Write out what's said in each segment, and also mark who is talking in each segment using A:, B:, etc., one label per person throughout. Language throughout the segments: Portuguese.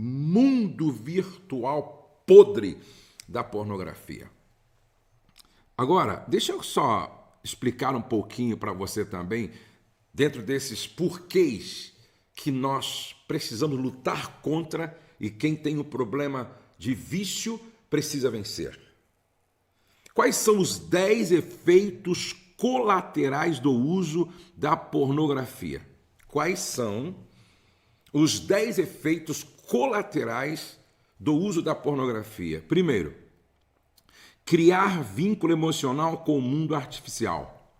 A: mundo virtual podre da pornografia. Agora, deixa eu só explicar um pouquinho para você também, dentro desses porquês que nós precisamos lutar contra e quem tem o problema de vício precisa vencer. Quais são os 10 efeitos colaterais do uso da pornografia? Quais são os 10 efeitos colaterais do uso da pornografia? Primeiro, criar vínculo emocional com o mundo artificial.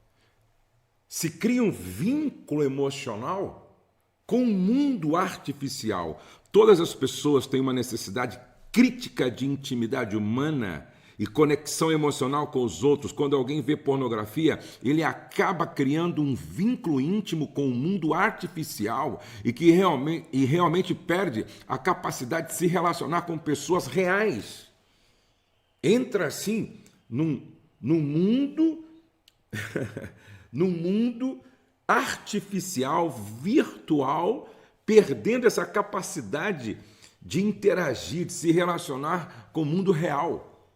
A: Se cria um vínculo emocional com o mundo artificial. Todas as pessoas têm uma necessidade crítica de intimidade humana e conexão emocional com os outros. Quando alguém vê pornografia, ele acaba criando um vínculo íntimo com o mundo artificial e que realmente perde a capacidade de se relacionar com pessoas reais. Entra assim num mundo num mundo artificial, virtual, perdendo essa capacidade de interagir, de se relacionar com o mundo real.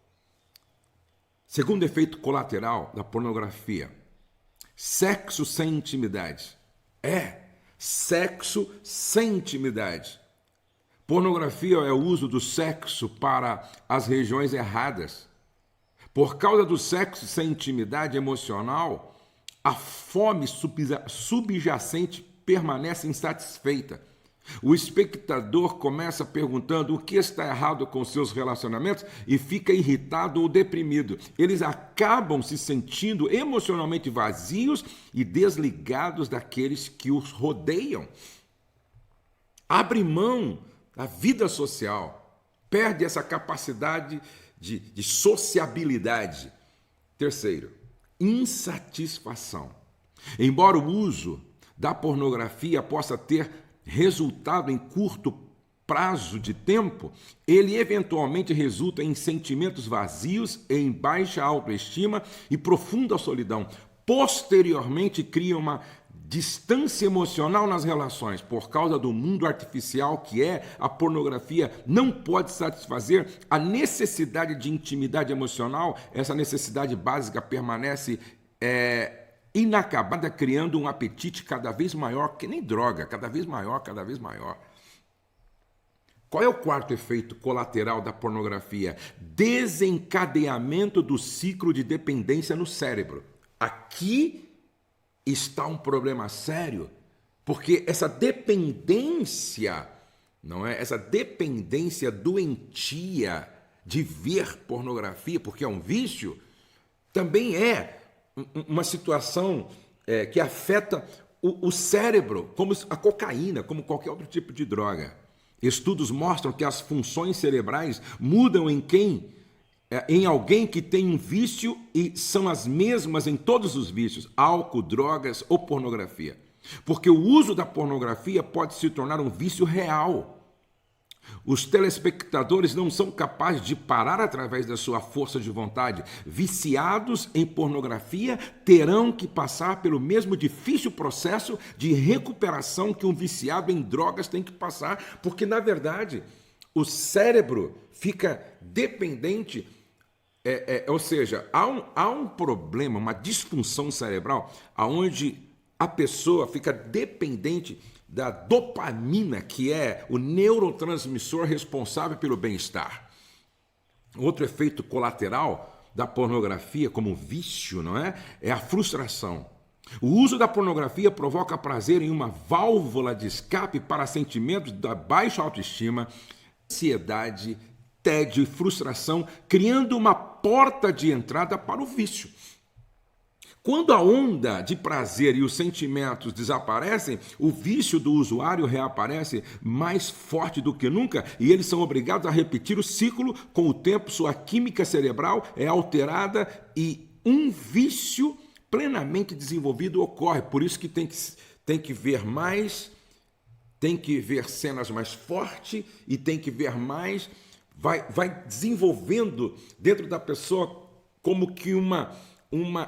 A: Segundo efeito colateral da pornografia, sexo sem intimidade. Sexo sem intimidade. Pornografia é o uso do sexo para as regiões erradas. Por causa do sexo sem intimidade emocional, a fome subjacente permanece insatisfeita. O espectador começa perguntando o que está errado com seus relacionamentos e fica irritado ou deprimido. Eles acabam se sentindo emocionalmente vazios e desligados daqueles que os rodeiam. Abre mão da vida social, perde essa capacidade de sociabilidade. Terceiro, insatisfação. Embora o uso da pornografia possa ter resultado em curto prazo de tempo, ele eventualmente resulta em sentimentos vazios, em baixa autoestima e profunda solidão. Posteriormente, cria uma distância emocional nas relações. Por causa do mundo artificial que é a pornografia, não pode satisfazer a necessidade de intimidade emocional. Essa necessidade básica permanece inacabada, criando um apetite cada vez maior, que nem droga, cada vez maior, cada vez maior. Qual é o quarto efeito colateral da pornografia? Desencadeamento do ciclo de dependência no cérebro. Aqui está um problema sério, porque essa dependência, não é? Essa dependência doentia de ver pornografia, porque é um vício, também é uma situação que afeta o cérebro, como a cocaína, como qualquer outro tipo de droga. Estudos mostram que as funções cerebrais mudam em alguém que tem um vício e são as mesmas em todos os vícios, álcool, drogas ou pornografia. Porque o uso da pornografia pode se tornar um vício real. Os telespectadores não são capazes de parar através da sua força de vontade. Viciados em pornografia terão que passar pelo mesmo difícil processo de recuperação que um viciado em drogas tem que passar, porque, na verdade, o cérebro fica dependente, ou seja, há um problema, uma disfunção cerebral, onde a pessoa fica dependente da dopamina, que é o neurotransmissor responsável pelo bem-estar. Outro efeito colateral da pornografia como vício, não é? É a frustração. O uso da pornografia provoca prazer em uma válvula de escape para sentimentos da baixa autoestima, ansiedade, tédio e frustração, criando uma porta de entrada para o vício. Quando a onda de prazer e os sentimentos desaparecem, o vício do usuário reaparece mais forte do que nunca e eles são obrigados a repetir o ciclo. Com o tempo, sua química cerebral é alterada e um vício plenamente desenvolvido ocorre. Por isso que tem que ver mais, tem que ver cenas mais fortes e tem que ver mais. Vai desenvolvendo dentro da pessoa como que uma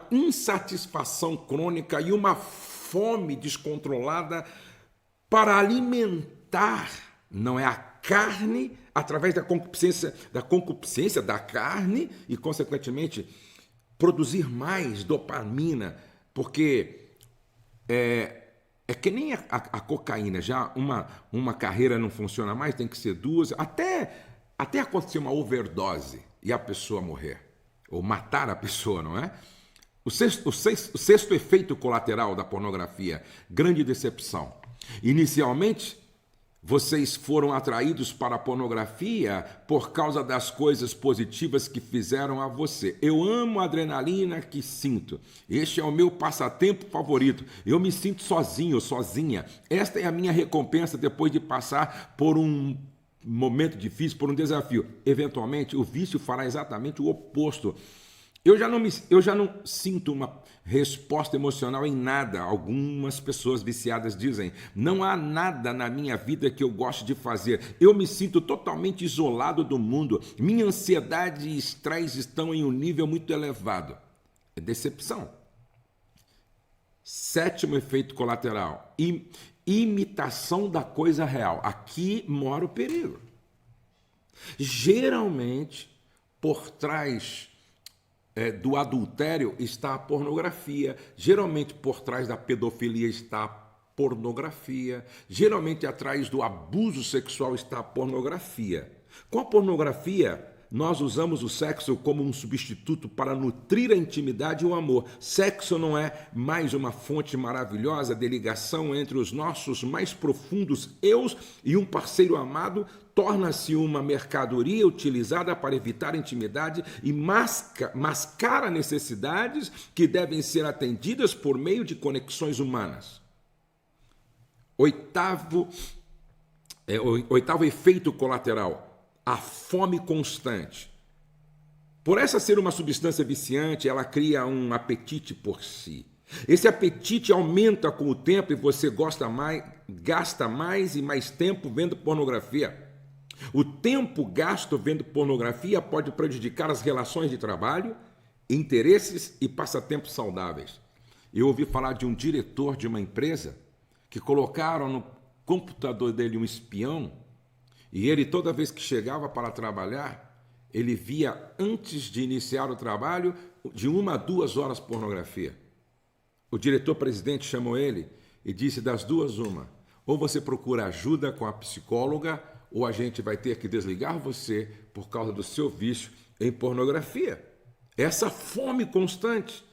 A: insatisfação crônica e uma fome descontrolada para alimentar, não é a carne, através da concupiscência da carne e, consequentemente, produzir mais dopamina, porque é que nem a cocaína, já uma carreira não funciona mais, tem que ser duas, até acontecer uma overdose e a pessoa morrer, ou matar a pessoa, não é? O sexto efeito colateral da pornografia, grande decepção. Inicialmente, vocês foram atraídos para a pornografia por causa das coisas positivas que fizeram a você. Eu amo a adrenalina que sinto. Este é o meu passatempo favorito. Eu me sinto sozinho, sozinha. Esta é a minha recompensa depois de passar por um momento difícil, por um desafio. Eventualmente, o vício fará exatamente o oposto. Eu já não sinto uma resposta emocional em nada. Algumas pessoas viciadas dizem, não há nada na minha vida que eu goste de fazer. Eu me sinto totalmente isolado do mundo. Minha ansiedade e estresse estão em um nível muito elevado. É decepção. Sétimo efeito colateral, imitação da coisa real. Aqui mora o perigo. Geralmente, por trás do adultério está a pornografia, geralmente por trás da pedofilia está a pornografia, geralmente atrás do abuso sexual está a pornografia. Com a pornografia, nós usamos o sexo como um substituto para nutrir a intimidade e o amor. Sexo não é mais uma fonte maravilhosa de ligação entre os nossos mais profundos eus e um parceiro amado, torna-se uma mercadoria utilizada para evitar a intimidade e mascara necessidades que devem ser atendidas por meio de conexões humanas. Oitavo efeito colateral, a fome constante. Por essa ser uma substância viciante, ela cria um apetite por si. Esse apetite aumenta com o tempo e você gasta mais e mais tempo vendo pornografia. O tempo gasto vendo pornografia pode prejudicar as relações de trabalho, interesses e passatempos saudáveis. Eu ouvi falar de um diretor de uma empresa que colocaram no computador dele um espião e ele, toda vez que chegava para trabalhar, ele via, antes de iniciar o trabalho, de 1 a 2 horas pornografia. O diretor-presidente chamou ele e disse, das duas, uma. Ou você procura ajuda com a psicóloga, ou a gente vai ter que desligar você por causa do seu vício em pornografia. Essa fome constante.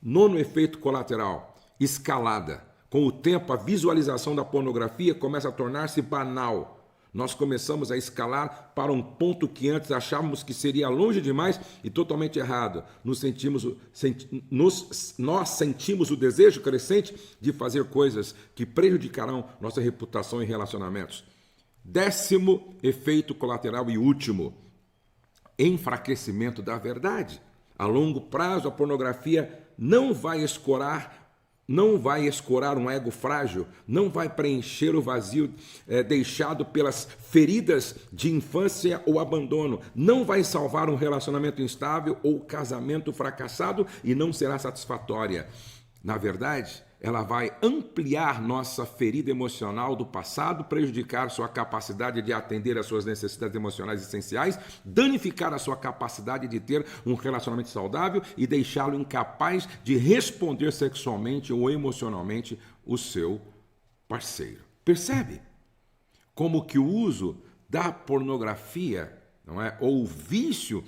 A: Nono efeito colateral, escalada. Com o tempo, a visualização da pornografia começa a tornar-se banal. Nós começamos a escalar para um ponto que antes achávamos que seria longe demais e totalmente errado. Nós sentimos o desejo crescente de fazer coisas que prejudicarão nossa reputação em relacionamentos. 10º efeito colateral e último, enfraquecimento da verdade. A longo prazo, a pornografia não vai escorar um ego frágil, não vai preencher o vazio deixado pelas feridas de infância ou abandono, não vai salvar um relacionamento instável ou casamento fracassado e não será satisfatória. Na verdade, ela vai ampliar nossa ferida emocional do passado, prejudicar sua capacidade de atender às suas necessidades emocionais essenciais, danificar a sua capacidade de ter um relacionamento saudável e deixá-lo incapaz de responder sexualmente ou emocionalmente o seu parceiro. Percebe como que o uso da pornografia, não é, ou o vício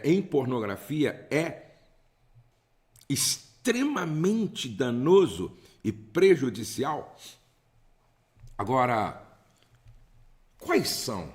A: em pornografia é extremamente danoso e prejudicial? Agora, quais são